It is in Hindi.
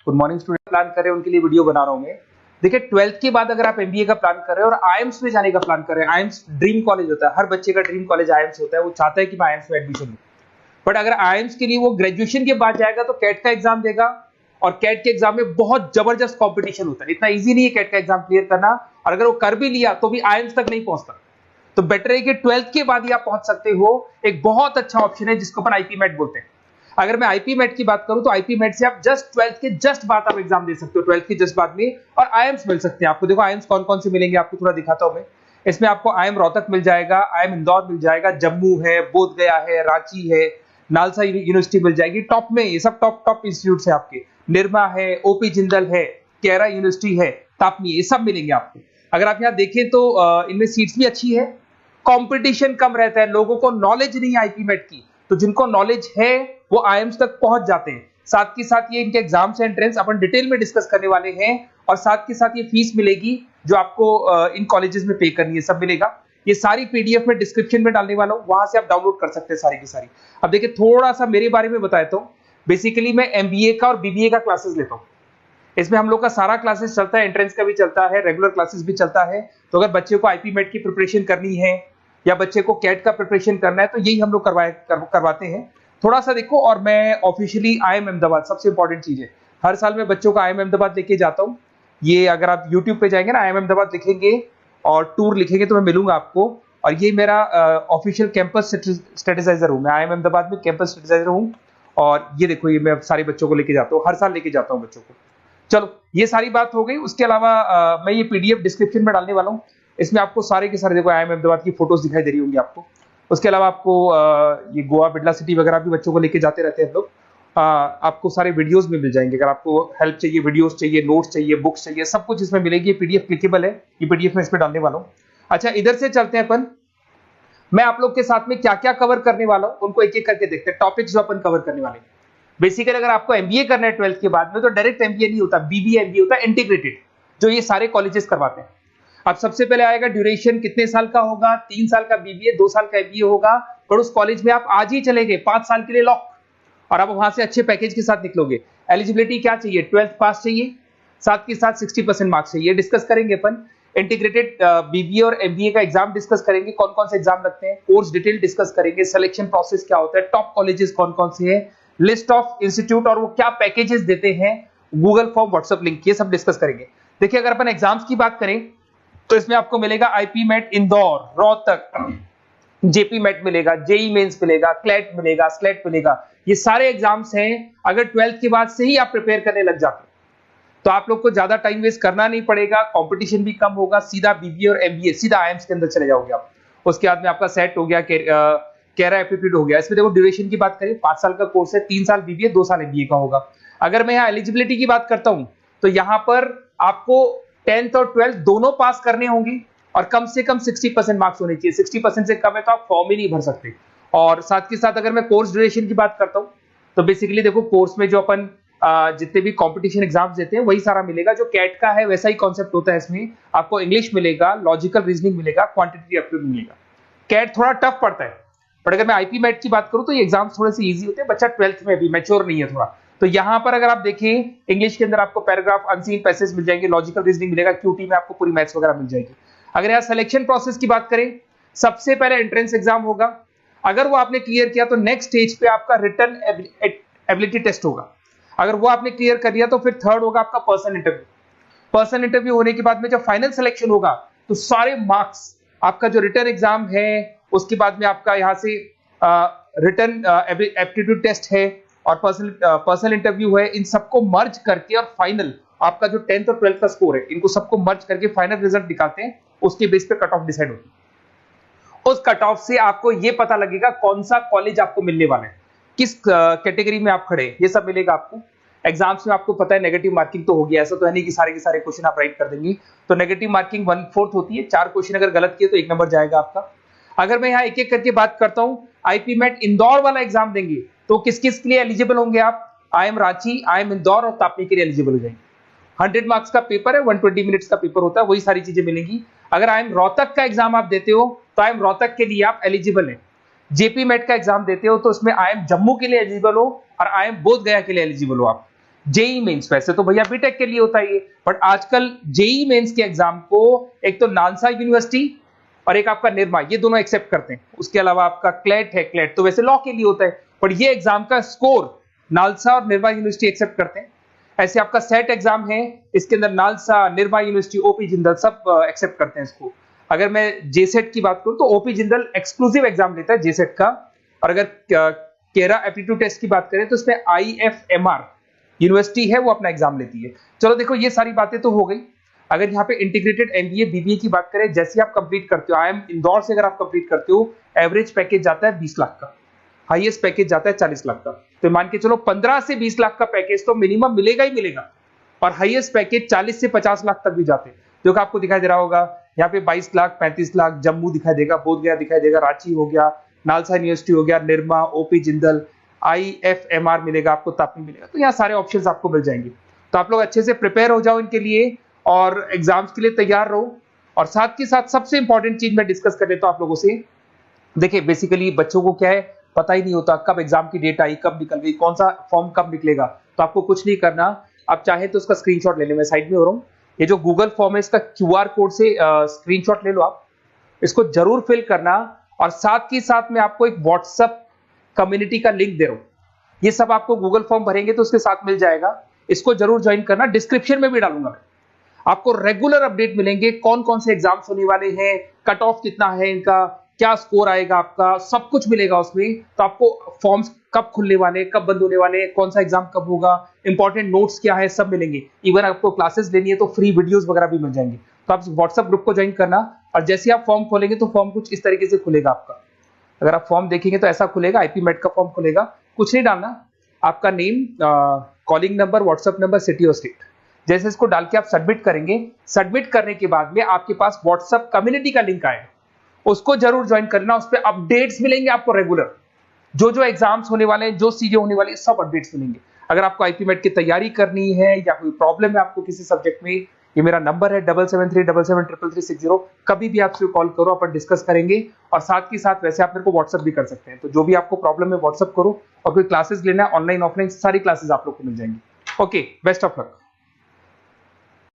गुड मॉर्निंग स्टूडेंट प्लान कर रहे हैं उनके लिए वीडियो बना रहा हूं मैं। देखिए 12th के बाद अगर आप एमबीए का प्लान कर रहे हैं और आईएम्स में जाने का प्लान कर रहे हैं, आईएम्स ड्रीम कॉलेज होता है, हर बच्चे का ड्रीम कॉलेज आईएम्स होता है, वो चाहता है कि मैं आईएम्स में एडमिशन लूं। बट अगर आईएम्स के लिए वो ग्रेजुएशन के बाद जाएगा तो कैट का एग्जाम देगा और कैट के एग्जाम में बहुत जबरदस्त कंपटीशन होता है, इतना इजी नहीं है कैट का एग्जाम क्लियर करना, और अगर वो कर भी लिया तो भी आईएम्स तक नहीं पहुंचता। तो बेटर है कि 12th के बाद ही आप पहुंच सकते हो। एक बहुत अच्छा ऑप्शन है जिसको अपन आईपी मेट बोलते हैं। अगर मैं आईपी मेट की बात करूं तो आईपी मेट से आप जस्ट 12th के जस्ट बाद आप एग्जाम दे सकते हो, 12th के जस्ट बाद में, और आईएम्स मिल सकते हैं आपको। देखो आईएम्स कौन कौन से मिलेंगे आपको थोड़ा दिखाता हूं मैं। इसमें आपको आईएम रोहतक मिल जाएगा, आईएम इंदौर मिल जाएगा, जम्मू है, बोधगया है, रांची है, नालसा यूनिवर्सिटी मिल जाएगी टॉप में। ये सब टॉप टॉप इंस्टीट्यूट है आपके, निर्मा है, ओपी जिंदल है, केरा यूनिवर्सिटी है, तापनी, ये सब मिलेंगे आपको। अगर आप यहाँ देखें तो इनमें सीट्स भी अच्छी है, कंपटीशन कम रहता है, लोगों को नॉलेज नहीं है आईपी मेट की, तो जिनको नॉलेज है वो आईएम्स तक पहुंच जाते हैं। साथ के साथ ये इनके एग्जाम्स एंट्रेंस अपन डिटेल में डिस्कस करने वाले हैं, और साथ के साथ ये फीस मिलेगी जो आपको इन कॉलेजेस में पे करनी है, सब मिलेगा। ये सारी पीडीएफ में डिस्क्रिप्शन में डालने वाला हूं, वहां से आप डाउनलोड कर सकते हैं सारी की सारी। अब देखिए थोड़ा सा मेरे बारे में बताता हूं। बेसिकली मैं एमबीए का और बीबीए का क्लासेस लेता हूं। इसमें हम लोग का सारा क्लासेस चलता है, एंट्रेंस का भी चलता है, रेगुलर क्लासेस भी चलता है। तो अगर बच्चे को आईपी मेट की प्रिपरेशन करनी है या बच्चे को कैट का प्रिपरेशन करना है तो यही हम लोग करवाते हैं। थोड़ा सा देखो, और मैं ऑफिशियली आईएम अहमदाबाद, सबसे इंपॉर्टेंट चीज है, हर साल मैं बच्चों को आईएम अहमदाबाद लेके जाता हूँ। ये अगर आप यूट्यूब पे जाएंगे ना, आईएम अहमदाबाद लिखेंगे और टूर लिखेंगे तो मैं मिलूंगा आपको। और ये मेरा ऑफिशियल कैंपस स्ट्रेटेजाइजर हूँ, मैं आईएम अहमदाबाद में कैंपस स्ट्रेटेजाइजर हूँ। और ये देखो, ये मैं सारे बच्चों को लेके जाता हूँ, हर साल लेके जाता हूँ बच्चों को। चलो ये सारी बात हो गई। उसके अलावा मैं ये पीडीएफ डिस्क्रिप्शन में डालने वाला हूँ। इसमें आपको सारे के सारे देखो आईएम अहमदाबाद की फोटोज दिखाई दे रही होंगी आपको। उसके अलावा आपको ये गोवा, बिरला सिटी वगैरह भी बच्चों को लेके जाते रहते हैं हम लोग। आपको सारे वीडियोस में मिल जाएंगे। अगर आपको हेल्प चाहिए, वीडियोस चाहिए, नोट्स चाहिए, बुक्स चाहिए, सब कुछ इसमें मिलेगी। ये पीडीएफ क्लिकेबल है, ये पीडीएफ में इसमें डालने वाला हूँ। अच्छा, इधर से चलते हैं अपन। मैं आप लोग के साथ में क्या क्या कवर करने वाला हूँ उनको एक एक करके देखते हैं, टॉपिक्स जो अपन कवर करने वाले हैं। बेसिकली अगर आपको एमबीए करना है 12th के बाद में तो डायरेक्ट एमबीए नहीं होता, बीबीए एमबीए होता है, इंटीग्रेटेड, जो ये सारे कॉलेजेस करवाते हैं। अब सबसे पहले आएगा ड्यूरेशन, कितने साल का होगा, 3 साल का बीबीए, 2 साल का एमबीए होगा। पर उस कॉलेज में आप आज ही चले गए 5 साल के लिए लॉक, और आप वहां से अच्छे पैकेज के साथ निकलोगे। एलिजिबिलिटी क्या चाहिए, 12th पास चाहिए, साथ के साथ 60% मार्क्स चाहिए। डिस्कस करेंगे अपन इंटीग्रेटेड बीबीए और एमबीए का एग्जाम डिस्कस करेंगे, कौन कौन से एग्जाम लगते हैं, कोर्स डिटेल डिस्कस करेंगे, सिलेक्शन प्रोसेस क्या होता है, टॉप कॉलेजेस कौन कौन से हैं, लिस्ट ऑफ इंस्टीट्यूट और वो क्या पैकेजेस देते हैं, गूगल फॉर्म, व्हाट्सएप लिंक, ये सब डिस्कस करेंगे। देखिए अगर अपन एग्जाम्स की बात करें तो इसमें आपको मिलेगा IP MAT Indore, Rohtak, JP MAT मिलेगा, जेई मेंस मिलेगा, क्लेट मिलेगा, स्लेट मिलेगा। ये सारे एग्जाम्स हैं। अगर 12th के बाद से ही आप प्रिपेयर करने लग जाते तो आप लोग को ज्यादा टाइम वेस्ट करना नहीं पड़ेगा, कंपटीशन भी कम होगा, सीधा बीबीए और एमबीए सीधा आईएम्स के अंदर चले जाओगे आप। उसके बाद में आपका सेट हो गया, कैरा एप्टीट्यूड हो गया। इसमें देखो ड्यूरेशन की बात करें, 5 साल का कोर्स है, 3 साल बीबीए, 2 साल एमबीए का होगा। अगर मैं यहाँ एलिजिबिलिटी की बात करता हूं तो यहाँ पर आपको 10th और 12th दोनों पास करने होंगे और कम से कम 60% मार्क्स होने चाहिए। 60% से कम है तो आप फॉर्म ही नहीं भर सकते। और साथ के साथ अगर मैं कोर्स ड्यूरेशन की बात करता हूं तो बेसिकली देखो कोर्स में जो अपन जितने भी कंपटीशन एग्जाम्स देते हैं वही सारा मिलेगा। जो कैट का है वैसा ही कॉन्सेप्ट होता है। इसमें आपको इंग्लिश मिलेगा, लॉजिकल रीजनिंग मिलेगा, क्वांटिटेटिव एप्टीट्यूड मिलेगा। कैट थोड़ा टफ पड़ता है, बट अगर मैं आईपी मेट की बात करूं तो ये एग्जाम्स थोड़े से इजी होते हैं। बच्चा 12th में भी मैच्योर नहीं है थोड़ा, तो यहां पर अगर आप देखें इंग्लिश के अंदर आपको पैराग्राफ, अनसीन पैसेज मिल जाएंगे, लॉजिकल रीजनिंग मिलेगा, क्यूटी में आपको पूरी मैथ्स वगैरह मिल जाएगी। अगर यहाँ सिलेक्शन प्रोसेस की बात करें, सबसे पहले एंट्रेंस एग्जाम होगा। अगर वो आपने क्लियर किया तो नेक्स्ट स्टेज पे आपका रिटन एबिलिटी टेस्ट होगा। अगर वो आपने क्लियर कर लिया तो फिर थर्ड होगा आपका पर्सनल इंटरव्यू। पर्सनल इंटरव्यू होने के बाद में जब फाइनल सिलेक्शन होगा तो सारे मार्क्स, आपका जो रिटन एग्जाम है, उसके बाद में आपका यहाँ से रिटन एप्टीट्यूड टेस्ट है और पर्सनल इंटरव्यू है, इन सबको मर्ज करके और फाइनल आपका जो 10th और 12th का स्कोर है, इनको सबको मर्ज करके फाइनल रिजल्ट निकालते हैं। उसके बेस पे कट ऑफ डिसाइड होती है। उस कट ऑफ से आपको ये पता लगेगा कौन सा कॉलेज आपको मिलने वाला है, किस कैटेगरी में आप खड़े, ये सब मिलेगा आपको। एग्जाम्स में आपको पता है नेगेटिव मार्किंग तो होगी, ऐसा तो है नहीं कि सारे के सारे क्वेश्चन आप राइट कर देंगे। तो नेगेटिव मार्किंग 1/4 होती है, 4 क्वेश्चन अगर गलत किए तो 1 नंबर जाएगा आपका। अगर मैं यहाँ एक एक करके बात करता हूँ, आईपी मेट इंदौर वाला एग्जाम देंगे तो किस किस के लिए एलिजिबल होंगे आप, आईएम रांची, आईएम इंदौर और तापनी के लिए एलिजिबल हो जाएंगे। 100 मार्क्स का पेपर है, 120 मिनट्स का पेपर होता है, वही सारी चीजें मिलेंगी। अगर आईएम रोहतक का एग्जाम आप देते हो तो आईएम रोहतक के लिए आप एलिजिबल हैं। जेपी मेट का एग्जाम देते हो तो उसमें आईएम जम्मू के लिए एलिजिबल हो और आईएम बोधगया के लिए एलिजिबल हो आप। जेई मेंस, वैसे तो भैया बीटेक के लिए होता है ये, बट आजकल जेई मेंस के एग्जाम को एक तो नालसा यूनिवर्सिटी और एक आपका निर्मा, ये दोनों एक्सेप्ट करते हैं। उसके अलावा आपका क्लेट है, क्लेट तो वैसे लॉ के लिए होता है, पर ये एग्जाम का स्कोर नालसा और निर्मा यूनिवर्सिटी एक्सेप्ट करते हैं। ऐसे आपका सेट एग्जाम है, इसके अंदर NALSA, Nirma university, OP Jindal सब एक्सेप्ट करते हैं इसको। अगर मैं जेसेट की बात करूं तो ओपी जिंदल एक्सक्लूसिव एग्जाम लेता है जेसेट का, और अगर केरा एप्टीट्यूड टेस्ट की बात करें तो इसमें IFMR यूनिवर्सिटी है वो अपना एग्जाम लेती है। चलो देखो ये सारी बातें तो हो गई। अगर यहाँ पे इंटीग्रेटेड MBA BBA की बात करें, जैसे आप कंप्लीट करते हो, IIM इंदौर से अगर आप कंप्लीट करते हो, एवरेज पैकेज जाता है 20 लाख का, हाईएस्ट पैकेज जाता है 40 लाख का। तो मान के चलो 15 से 20 लाख का पैकेज तो मिनिमम मिलेगा ही मिलेगा, और हाईएस्ट पैकेज 40 से 50 लाख तक भी जाते हैं। जो कि आपको दिखाई दे रहा होगा यहाँ पे 22 लाख, 35 लाख, जम्मू दिखाई देगा, बोधगया दिखाई देगा, रांची हो गया, नालसा यूनिवर्सिटी हो गया, निर्मा, ओपी जिंदल, IFMR मिलेगा आपको, तापी मिलेगा। तो यहाँ सारे ऑप्शंस आपको मिल जाएंगे। तो आप लोग अच्छे से प्रिपेयर हो जाओ इनके लिए और एग्जाम्स के लिए तैयार रहो। और साथ के साथ सबसे इंपॉर्टेंट चीज मैं डिस्कस कर लेता हूं आप लोगों से। देखिए बेसिकली बच्चों को क्या है, पता ही नहीं होता कब एग्जाम की डेट आई, कब निकल गई, कौन सा फॉर्म कब निकलेगा। तो आपको कुछ नहीं करना, आप चाहे तो उसका स्क्रीनशॉट ले लें, मैं साइड में हो रहा हूँ। ये जो गूगल फॉर्म है इसका QR कोड से स्क्रीनशॉट ले लो आप, इसको जरूर फिल करना। और साथ ही साथ मैं आपको एक व्हाट्सएप कम्युनिटी का लिंक दे रहा हूं, ये सब आपको गूगल फॉर्म भरेंगे तो उसके साथ मिल जाएगा, इसको जरूर ज्वाइन करना। डिस्क्रिप्शन में भी डालूंगा मैं, आपको रेगुलर अपडेट मिलेंगे, कौन कौन से एग्जाम्स होने वाले हैं, कट ऑफ कितना है इनका, क्या स्कोर आएगा आपका, सब कुछ मिलेगा उसमें। तो आपको फॉर्म्स कब खुलने वाले, कब बंद होने वाले, कौन सा एग्जाम कब होगा, इंपॉर्टेंट नोट्स क्या है, सब मिलेंगे। इवन आपको क्लासेस लेनी है तो फ्री वीडियोस वगैरह भी मिल जाएंगे। तो आप व्हाट्सएप ग्रुप को ज्वाइन करना, और जैसे आप फॉर्म खोलेंगे तो फॉर्म कुछ इस तरीके से खुलेगा आपका। अगर आप फॉर्म देखेंगे तो ऐसा खुलेगा, IP MET का फॉर्म खुलेगा। कुछ नहीं डालना, आपका name, calling number, WhatsApp number, city और स्टेट, जैसे इसको डाल के आप सबमिट करेंगे। सबमिट करने के बाद में आपके पास व्हाट्सएप कम्युनिटी का लिंक आएगा, उसको जरूर ज्वाइन करना। उस पर अपडेट्स मिलेंगे आपको रेगुलर, जो एग्जाम्स होने वाले हैं, जो चीजें होने वाली है, सब अपडेट्स मिलेंगे। अगर आपको IP MET की तैयारी करनी है या कोई प्रॉब्लम है आपको किसी सब्जेक्ट में, ये मेरा नंबर है 7737733360, कभी भी आपसे कॉल करो, अपन डिस्कस करेंगे। और साथ ही साथ वैसे आप मेरे को व्हाट्सएप भी कर सकते हैं। तो जो भी आपको प्रॉब्लम है व्हाट्सएप करो, और कोई क्लासेस लेना है ऑनलाइन ऑफलाइन, सारी क्लासेस आप लोग को मिल जाएंगी। Okay, best of luck.